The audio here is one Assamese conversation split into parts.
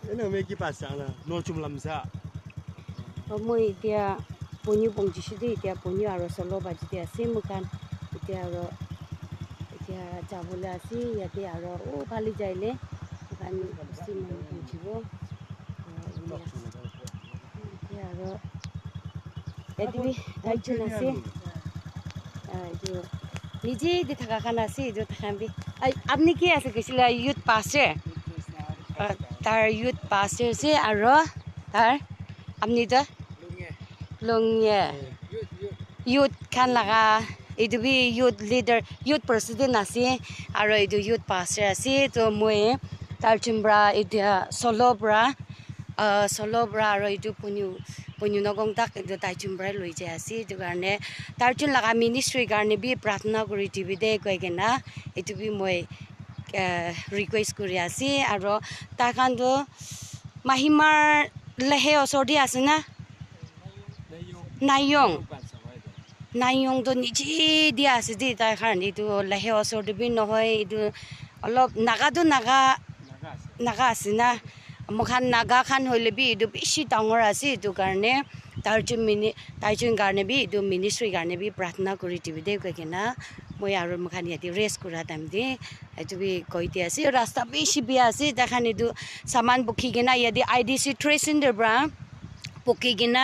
Ini me ki pasang na no chum lam sa. Moi dia ponyu bongji sidi dia ponyu aro solo baji dia semukan dia aro dia jabula si ya dia aro o kali jaile kan simu bongjibo dia aro এদিবি দাইছুন আছে जो নিজে দি থাকা খান আছে जो থাকাবি আপনি কি আছে কইছিল ইউথ পাসে তার ইউথ পাসে আছে আর তার আপনি তো লংয়ে ইউথ খান লাগা এদিবি ইউথ লিডার ইউথ প্রেসিডেন্ট আছে আর এদিবি ইউথ পাসে আছে তো মই তার চিমব্রা এটা সলব্রা আর এদিবি পুনিউ নগং তাক এদিবি তাই চিমব্রা লই যায় আছে এদিবি কারণে তার চুন লাগা মিনিস্ট্রি কারণে বি প্রার্থনা করি টিভি দে কইকেনা এদিবি মই রিকোয়েস্ট করি আছি আর তাকান তো মাহিমার লেহে অসরদি আছে না নাইয়ং তো নিজে দিয়া আছে দি তার কারণ এইটো লেহে অসরদি বি নহয় এইটো অলপ নাগা আছে না মখান নাগা খান হইলে বি এইটো বেশি ডাঙর আছে এইটো কারণে তাইচুন কারণে বি এইটো মিনিস্ট্রি কারণে বি প্রার্থনা করি টিভি দে কইকেনা মই আর মখান ইয়াতে রেস্ট করা টাইম দি এইটো বি কইতে আছে রাস্তা বেশি বিয়া আছে দেখান এইটো সামান বুকি কেনা ইয়াতে আইডিসি ট্রেসেন্ডার ব্রা পকি কিনা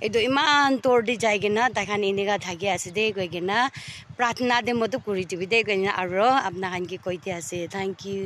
এইটো ইমান তোর দি যাই কিনা দেখান এনেকা থাকি আছে দে কইকেনা প্রার্থনা দে মতো করি টিভি দে কইনা আর আপনার কি কইতে আছে থ্যাংক ইউ